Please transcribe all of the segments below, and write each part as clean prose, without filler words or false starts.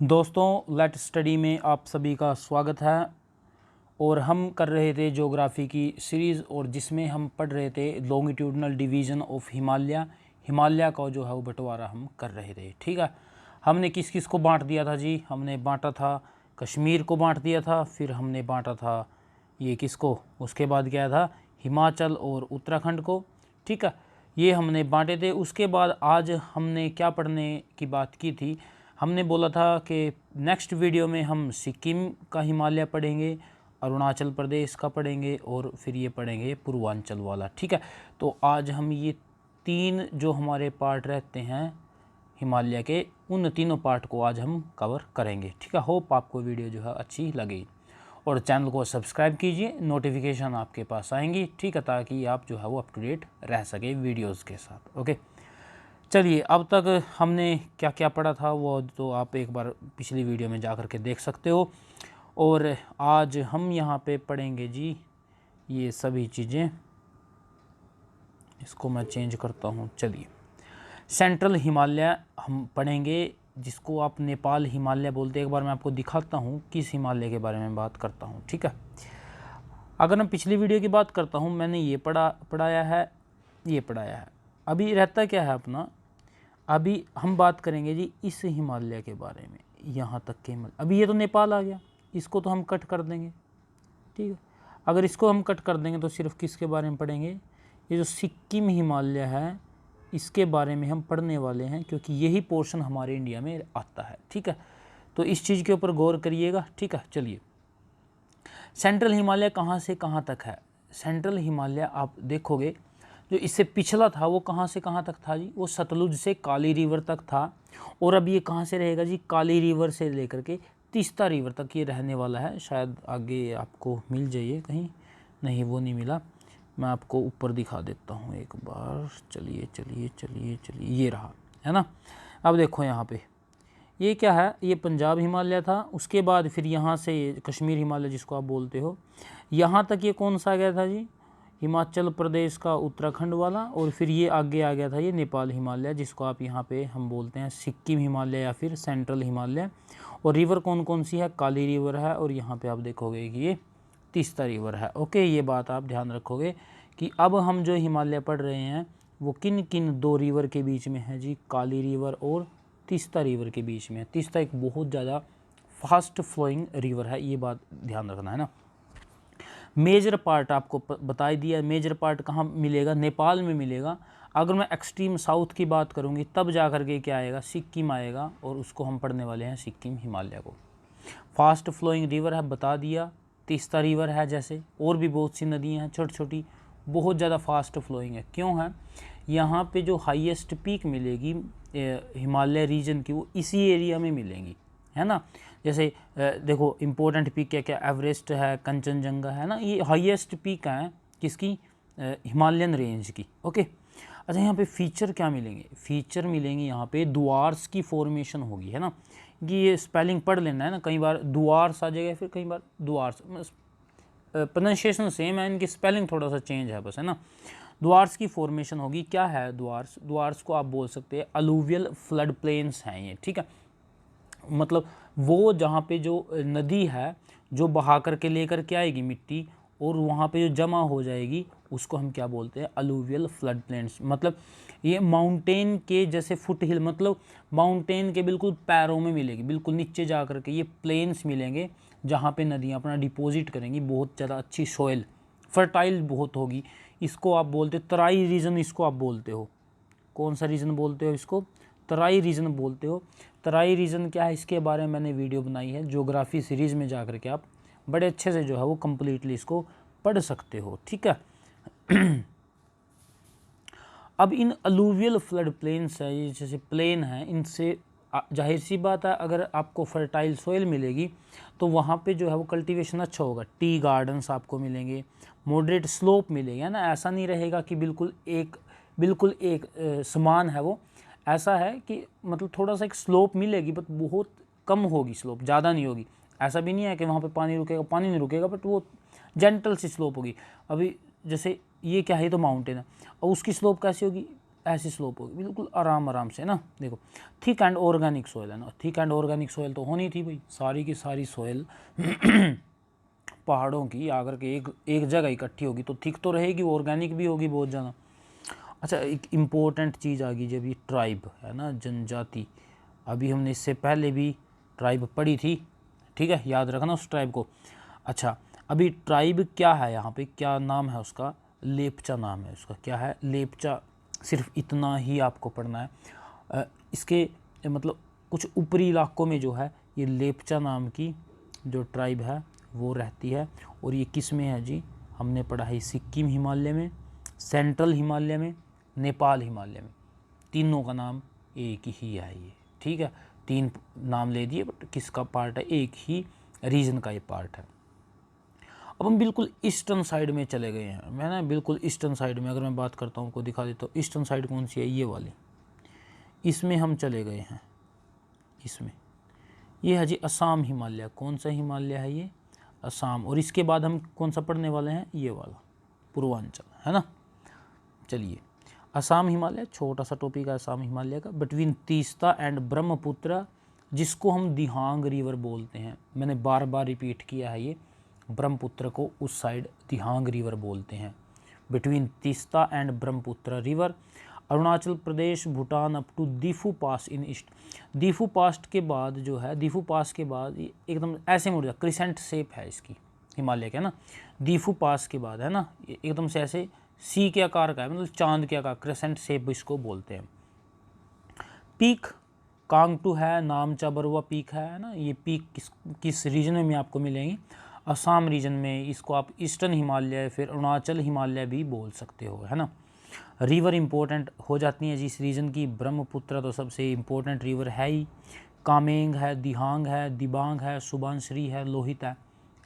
दोस्तों, let study में आप सभी का स्वागत है। और हम कर रहे थे ज्योग्राफी की सीरीज़, और जिसमें हम पढ़ रहे थे लॉन्गिट्यूडनल डिवीज़न ऑफ हिमालय का जो है वो बंटवारा हम कर रहे थे। ठीक है, हमने किस किस को बांट दिया था जी? हमने बांटा था कश्मीर को बांट दिया था, फिर हमने बांटा था ये किसको, उसके बाद क्या था हिमाचल और उत्तराखंड को। ठीक है, ये हमने बांटे थे। उसके बाद आज हमने क्या पढ़ने की बात की थी? हमने बोला था कि नेक्स्ट वीडियो में हम सिक्किम का हिमालय पढ़ेंगे, अरुणाचल प्रदेश का पढ़ेंगे, और फिर ये पढ़ेंगे पूर्वांचल वाला। ठीक है, तो आज हम ये तीन जो हमारे पार्ट रहते हैं हिमालय के, उन तीनों पार्ट को आज हम कवर करेंगे। ठीक है, होप आपको वीडियो जो है अच्छी लगी, और चैनल को सब्सक्राइब कीजिए, नोटिफिकेशन आपके पास आएंगी। ठीक है, ताकि आप जो है वो अप टू डेट रह सके वीडियोज़ के साथ। ओके, चलिए, अब तक हमने क्या क्या पढ़ा था वो तो आप एक बार पिछली वीडियो में जा कर के देख सकते हो। और आज हम यहाँ पे पढ़ेंगे जी ये सभी चीज़ें। इसको मैं चेंज करता हूँ। चलिए, सेंट्रल हिमालय हम पढ़ेंगे, जिसको आप नेपाल हिमालय बोलते हैं। एक बार मैं आपको दिखाता हूँ किस हिमालय के बारे में बात करता हूँ। ठीक है, अगर मैं पिछली वीडियो की बात करता हूँ, मैंने ये पढ़ाया है, ये पढ़ाया है। अभी रहता क्या है अपना, अभी हम बात करेंगे जी इस हिमालय के बारे में, यहाँ तक के हिमालय। अभी ये तो नेपाल आ गया, इसको तो हम कट कर देंगे। ठीक है, अगर इसको हम कट कर देंगे तो सिर्फ किसके बारे में पढ़ेंगे? ये जो सिक्किम हिमालय है, इसके बारे में हम पढ़ने वाले हैं, क्योंकि यही पोर्शन हमारे इंडिया में आता है। ठीक है, तो इस चीज़ के ऊपर गौर करिएगा। ठीक है, चलिए, सेंट्रल हिमालय कहाँ से कहाँ तक है? सेंट्रल हिमालय आप देखोगे, जो इससे पिछला था वो कहाँ से कहाँ तक था जी? वो सतलुज से काली रिवर तक था। और अब ये कहाँ से रहेगा जी? काली रिवर से लेकर के तीस्ता रिवर तक ये रहने वाला है। शायद आगे आपको मिल जाइए कहीं, नहीं वो नहीं मिला, मैं आपको ऊपर दिखा देता हूँ एक बार। चलिए चलिए चलिए चलिए, ये रहा, है ना। अब देखो यहाँ पे ये क्या है, ये पंजाब हिमालय था। उसके बाद फिर यहाँ से कश्मीर हिमालय जिसको आप बोलते हो, यहाँ तक ये कौन सा आ गया था जी? हिमाचल प्रदेश का उत्तराखंड वाला। और फिर ये आगे आ गया था ये नेपाल हिमालय, जिसको आप यहाँ पे हम बोलते हैं सिक्किम हिमालय या फिर सेंट्रल हिमालय। और रिवर कौन कौन सी है? काली रिवर है, और यहाँ पे आप देखोगे कि ये तीस्ता रिवर है। ओके, ये बात आप ध्यान रखोगे कि अब हम जो हिमालय पढ़ रहे हैं वो किन किन दो रिवर के बीच में है जी? काली रिवर और तीस्ता रिवर के बीच में है। तीस्ता एक बहुत ज़्यादा फास्ट फ्लोइंग रिवर है, ये बात ध्यान रखना है ना। मेजर पार्ट आपको बता दिया, मेजर पार्ट कहाँ मिलेगा? नेपाल में मिलेगा। अगर मैं एक्सट्रीम साउथ की बात करूँगी तब जा कर के क्या आएगा? सिक्किम आएगा, और उसको हम पढ़ने वाले हैं सिक्किम हिमालय को। फास्ट फ्लोइंग रिवर है, बता दिया। तीस्ता रिवर है, जैसे और भी बहुत सी नदियाँ हैं छोटी छोटी, बहुत ज़्यादा फास्ट फ्लोइंग है। क्यों है? यहाँ पे जो हाईएस्ट पीक मिलेगी हिमालय रीजन की, वो इसी एरिया में मिलेंगी, है ना। जैसे देखो, इम्पोर्टेंट पीक क्या क्या? एवरेस्ट है, कंचनजंगा है ना, ये हाईएस्ट पीक है किसकी? हिमालयन रेंज की। ओके, अच्छा, यहाँ पे फीचर क्या मिलेंगे? फीचर मिलेंगे यहाँ पे दुआर्स की फॉर्मेशन होगी, है ना। कि ये स्पेलिंग पढ़ लेना है ना, कई बार दुआर्स आ जाएगा, फिर कई बार दुआर्स, प्रोनाउंसिएशन सेम है, इनकी स्पेलिंग थोड़ा सा चेंज है बस, है ना। द्वार्स की फॉर्मेशन होगी। क्या है द्वार्स? द्वार्स को आप बोल सकते हैं अलूवियल फ्लड प्लेन्स हैं ये। ठीक है, मतलब वो जहाँ पे जो नदी है जो बहा करके लेकर के आएगी मिट्टी, और वहाँ पे जो जमा हो जाएगी, उसको हम क्या बोलते हैं? Alluvial flood plains. मतलब ये माउंटेन के जैसे फुट हिल, मतलब माउंटेन के बिल्कुल पैरों में मिलेगी, बिल्कुल नीचे जा कर के ये प्लेन्स मिलेंगे, जहाँ पे नदियाँ अपना डिपॉजिट करेंगी। बहुत ज़्यादा अच्छी सॉइल, फर्टाइल बहुत होगी। इसको आप बोलते हो तराई रीजन, इसको आप बोलते हो। कौन सा रीजन बोलते हो इसको? तराई रीजन बोलते हो। तराई रीजन क्या है, इसके बारे में मैंने वीडियो बनाई है ज्योग्राफी सीरीज़ में, जाकर के आप बड़े अच्छे से जो है वो कम्प्लीटली इसको पढ़ सकते हो। ठीक है, अब इन अलूवियल फ्लड प्लेन्स है, ये जैसे प्लेन है, इनसे जाहिर सी बात है अगर आपको फर्टाइल सोइल मिलेगी तो वहाँ पे जो है वो कल्टीवेशन अच्छा होगा। टी गार्डन्स आपको मिलेंगे, मॉडरेट स्लोप मिलेगा, है ना। ऐसा नहीं रहेगा कि बिल्कुल एक समान है वो। ऐसा है कि मतलब थोड़ा सा एक स्लोप मिलेगी, बट बहुत कम होगी स्लोप, ज़्यादा नहीं होगी। ऐसा भी नहीं है कि वहाँ पे पानी रुकेगा, पानी नहीं रुकेगा, बट वो जेंटल सी स्लोप होगी। अभी जैसे ये क्या है, तो माउंटेन है, और उसकी स्लोप कैसी होगी? ऐसी स्लोप होगी, बिल्कुल आराम आराम से ना। देखो थिक एंड ऑर्गेनिक सोयल है ना, थिक एंड ऑर्गेनिक सोयल तो होनी थी भाई, सारी की सारी सोयल पहाड़ों की आकर के एक जगह इकट्ठी होगी तो थिक तो रहेगी, ऑर्गेनिक भी होगी बहुत ज़्यादा। अच्छा, एक इम्पोर्टेंट चीज़ आ गई जब ये ट्राइब है ना, जनजाति। अभी हमने इससे पहले भी ट्राइब पढ़ी थी, ठीक है, याद रखना उस ट्राइब को। अच्छा, अभी ट्राइब क्या है यहाँ पे, क्या नाम है उसका, लेपचा नाम है उसका, क्या है, लेपचा। सिर्फ इतना ही आपको पढ़ना है। इसके मतलब कुछ ऊपरी इलाकों में जो है ये लेपचा नाम की जो ट्राइब है वो रहती है। और ये किस में है जी, हमने पढ़ा है सिक्किम हिमालय में, सेंट्रल हिमालय में, नेपाल हिमालय में। तीनों का नाम एक ही है ये, ठीक है। 3 नाम ले दिए बट किसका पार्ट है, एक ही रीजन का ये पार्ट है। अब हम बिल्कुल ईस्टर्न साइड में चले गए हैं, मैं ना बिल्कुल ईस्टर्न साइड में अगर मैं बात करता हूँ, आपको दिखा देता हूँ ईस्टर्न साइड कौन सी है, ये वाली, इसमें हम चले गए हैं। इसमें ये है जी असम हिमालय, कौन सा हिमालय है ये, असम। और इसके बाद हम कौन सा पढ़ने वाले हैं, ये वाला पूर्वांचल, है ना। चलिए, असम हिमालय, छोटा सा टॉपिक है असम हिमालय का। बिटवीन तीस्ता एंड ब्रह्मपुत्र, जिसको हम दिहांग रिवर बोलते हैं, मैंने बार बार रिपीट किया है ये, ब्रह्मपुत्र को उस साइड दिहांग रिवर बोलते हैं। Between Teesta and Brahmaputra river, Arunachal Pradesh, Bhutan up to Diphu pass in east. Diphu pass के बाद जो है, दीफू पास के बाद ये एकदम ऐसे मुड़ जाए, क्रिसेंट शेप है इसकी हिमालय के, है ना। दीफू पास के बाद है ना, एकदम से ऐसे सी के आकार का है, मतलब चांद के आकार, क्रिसेंट शेप इसको बोलते हैं। पीक कांगटू है, नामचा बरुआ पीक है ना। ये पीक किस रीजन में आपको मिलेंगी, असम रीजन में। इसको आप ईस्टर्न हिमालय फिर अरुणाचल हिमालय भी बोल सकते हो, है ना। रिवर इंपॉर्टेंट हो जाती हैं जिस रीजन की, ब्रह्मपुत्र तो सबसे इम्पोर्टेंट रिवर है ही, कामेंग है, दिहांग है, दिबांग है, सुबनसिरी है, लोहित है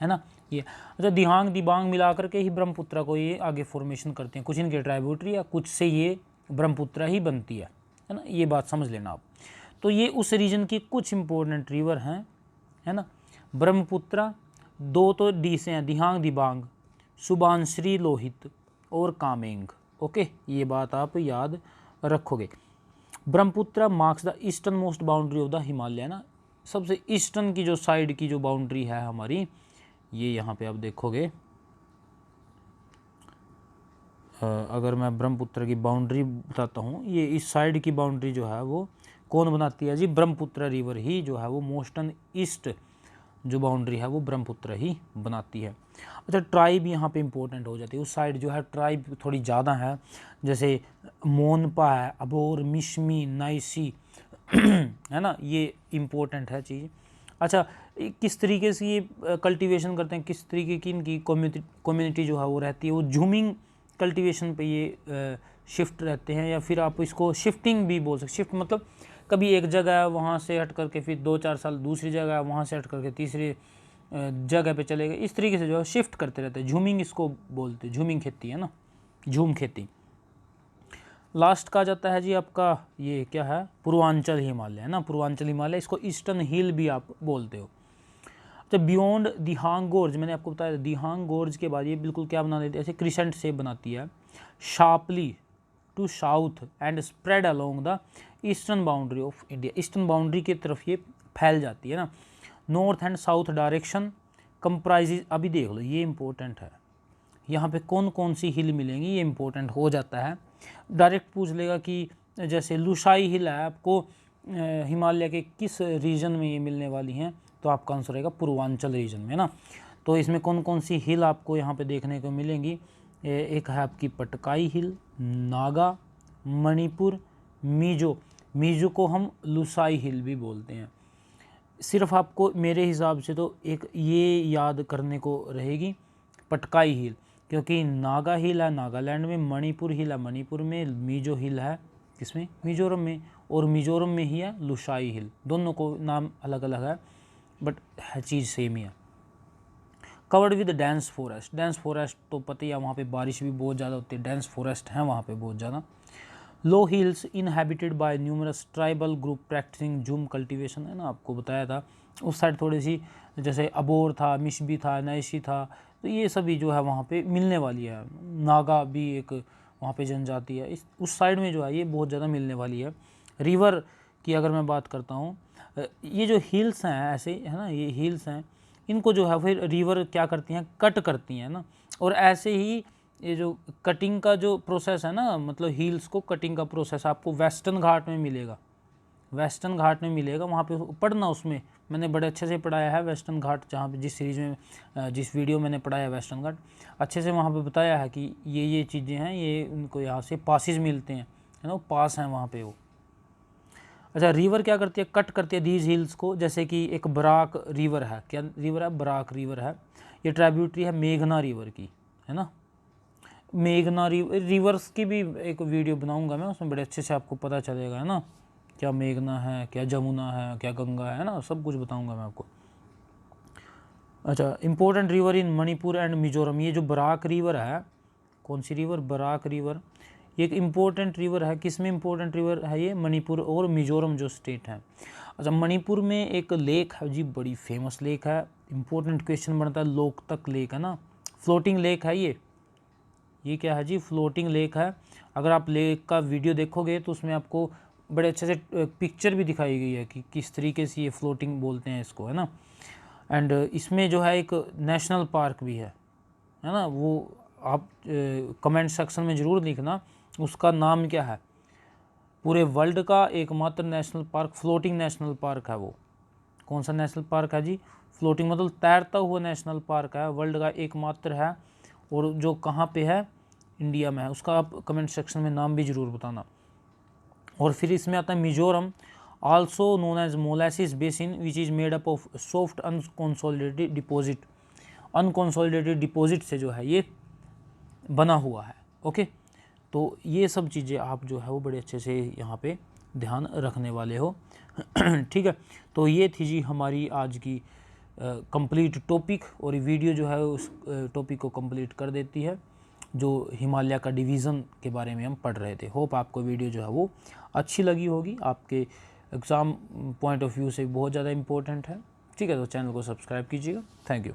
ना ये। अच्छा, दिहांग दिबांग मिलाकर के ही ब्रह्मपुत्र को ये आगे फॉर्मेशन करते हैं, कुछ इनके ट्राइब्यूटरी है, कुछ से ये ब्रह्मपुत्र ही बनती है ना, ये बात समझ लेना आप। तो ये उस रीजन की कुछ इंपॉर्टेंट रिवर हैं, है ना। ब्रह्मपुत्र 2 तो डी से हैं, दिहांग दिबांग, सुबनसिरी, लोहित और कामेंग। ओके, ये बात आप याद रखोगे। Brahmaputra marks the eastern most boundary of the Himalaya, ना सबसे ईस्टर्न की जो साइड की जो बाउंड्री है हमारी, ये यहाँ पे आप देखोगे। अगर मैं ब्रह्मपुत्र की बाउंड्री बताता हूँ, ये इस साइड की बाउंड्री जो है वो कौन बनाती है जी, ब्रह्मपुत्र रिवर ही जो है वो मोस्टन ईस्ट जो बाउंड्री है वो ब्रह्मपुत्र ही बनाती है। अच्छा, ट्राइब यहाँ पे इंपॉर्टेंट हो जाती है, उस साइड जो है ट्राइब थोड़ी ज़्यादा है, जैसे मोनपा है, अबोर, मिशमी, नाइसी है ना, ये इम्पोर्टेंट है चीज़। अच्छा, किस तरीके से ये कल्टीवेशन करते हैं, किस तरीके की इनकी कम्युनिटी जो है वो रहती है, वो झूमिंग कल्टीवेशन पे ये शिफ्ट रहते हैं, या फिर आप इसको शिफ्टिंग भी बोल सकते। शिफ्ट मतलब कभी एक जगह है वहाँ से हट करके फिर 2-4 साल दूसरी जगह है, वहाँ से हट करके तीसरी जगह पे चले गए, इस तरीके से जो है शिफ्ट करते रहते हैं, झूमिंग इसको बोलते हैं, झूमिंग खेती है ना, झूम खेती। लास्ट का जाता है जी आपका, ये क्या है, पूर्वांचल हिमालय, है ना, पूर्वांचल हिमालय, इसको ईस्टर्न हिल भी आप बोलते हो। तो बियॉन्ड दिहांग गोर्ज, मैंने आपको बताया दिहांग गोर्ज के बाद ये बिल्कुल क्या बना देती है, ऐसे क्रिसेंट शेप बनाती है, sharply to south and spread along the eastern boundary of India, eastern boundary की तरफ ये फैल जाती है ना। North and south direction comprises, अभी देख लो ये इंपॉर्टेंट है, यहाँ पे कौन कौन सी हिल मिलेंगी, ये इंपॉर्टेंट हो जाता है। डायरेक्ट पूछ लेगा कि जैसे लुसाई हिल है, आपको हिमालय के किस रीजन में ये मिलने वाली हैं, तो आपका आंसर रहेगा पूर्वांचल रीजन में ना। तो इसमें कौन कौन सी हिल आपको यहाँ पे देखने को मिलेंगी, एक है आपकी पटकाई हिल, नागा, मणिपुर, मिजो, मिजो को हम लुसाई हिल भी बोलते हैं। सिर्फ आपको मेरे हिसाब से तो एक ये याद करने को रहेगी पटकाई हिल, क्योंकि नागा हिल है नागालैंड में, मणिपुर हिल है मणिपुर में, मिजो हिल है किसमें, मिजोरम में, और मिजोरम में ही है लुसाई हिल। दोनों को नाम अलग अलग है बट है चीज़ सेम ही है। Covered with dense forest, dense forest तो पता ही है, वहाँ पे बारिश भी बहुत ज़्यादा होती है, डेंस फॉरेस्ट है वहाँ पे बहुत ज़्यादा। Low hills inhabited by numerous tribal group practicing jhum cultivation, है ना, आपको बताया था उस साइड थोड़ी सी, जैसे अबोर था, मिशबी था, नैशी था, तो ये सभी जो है वहाँ पे मिलने वाली है। नागा भी एक वहाँ पे जनजाति है। इस उस साइड में जो है ये बहुत ज़्यादा मिलने वाली है। रिवर की अगर मैं बात करता हूँ, ये जो हिल्स हैं ऐसे है ना, ये हिल्स हैं, इनको जो है फिर रिवर क्या करती हैं, कट करती हैं ना। और ऐसे ही ये जो कटिंग का जो प्रोसेस है ना, मतलब हिल्स को कटिंग का प्रोसेस आपको वेस्टर्न घाट में मिलेगा, वेस्टर्न घाट में मिलेगा। वहाँ पे पढ़ना, उसमें मैंने बड़े अच्छे से पढ़ाया है वेस्टर्न घाट, जहाँ पे जिस सीरीज़ में जिस वीडियो मैंने पढ़ाया है वेस्टर्न घाट, अच्छे से वहाँ पे बताया है कि ये चीज़ें हैं, ये उनको यहाँ से पासिस मिलते हैं, है ना, पास हैं वहाँ पे वो। अच्छा, रिवर क्या करती है, कट करती है दीज हिल्स को। जैसे कि एक बराक रिवर है, क्या रिवर है, बराक रिवर है, ये ट्राइब्यूटरी है मेघना रिवर की, है ना। मेघना रिवर्स की भी एक वीडियो बनाऊंगा मैं, उसमें बड़े अच्छे से आपको पता चलेगा, है ना, क्या मेघना है, क्या जमुना है, क्या गंगा है ना, सब कुछ बताऊंगा मैं आपको। अच्छा, important river in Manipur and Mizoram, ये जो बराक रिवर है, कौन सी रिवर, बराक रिवर, ये एक इम्पोर्टेंट रिवर है। किस में इम्पोर्टेंट रिवर है ये, मणिपुर और मिजोरम जो स्टेट है। अच्छा, मणिपुर में एक लेक है जी, बड़ी फेमस लेक है, इंपॉर्टेंट क्वेश्चन बनता है, लोकतक लेक है ना, फ्लोटिंग लेक है ये क्या है जी, फ्लोटिंग लेक है। अगर आप लेक का वीडियो देखोगे तो उसमें आपको बड़े अच्छे से पिक्चर भी दिखाई गई है कि किस तरीके से ये फ्लोटिंग बोलते हैं इसको, है ना। एंड इसमें जो है एक नेशनल पार्क भी है ना, वो आप कमेंट सेक्शन में ज़रूर लिखना उसका नाम क्या है। पूरे वर्ल्ड का एकमात्र national park, floating national park है वो। कौन सा नेशनल पार्क है जी, फ्लोटिंग मतलब तैरता हुआ नेशनल पार्क है, वर्ल्ड का एकमात्र है, और जो कहाँ पे है, इंडिया में है। उसका आप कमेंट सेक्शन में नाम भी ज़रूर बताना। और फिर इसमें आता है Mizoram, also known as molasses basin which is made up of soft unconsolidated deposit, unconsolidated deposit से जो है ये बना हुआ है। ओके, तो ये सब चीज़ें आप जो है वो बड़े अच्छे से यहाँ पे ध्यान रखने वाले हो। ठीक है, तो ये थी जी हमारी आज की कंप्लीट टॉपिक, और ये वीडियो जो है उस टॉपिक को कंप्लीट कर देती है जो हिमालय का डिवीज़न के बारे में हम पढ़ रहे थे। होप आपको वीडियो जो है वो अच्छी लगी होगी, आपके एग्ज़ाम पॉइंट ऑफ व्यू से बहुत ज़्यादा इम्पोर्टेंट है। ठीक है, तो चैनल को सब्सक्राइब कीजिएगा। Thank you.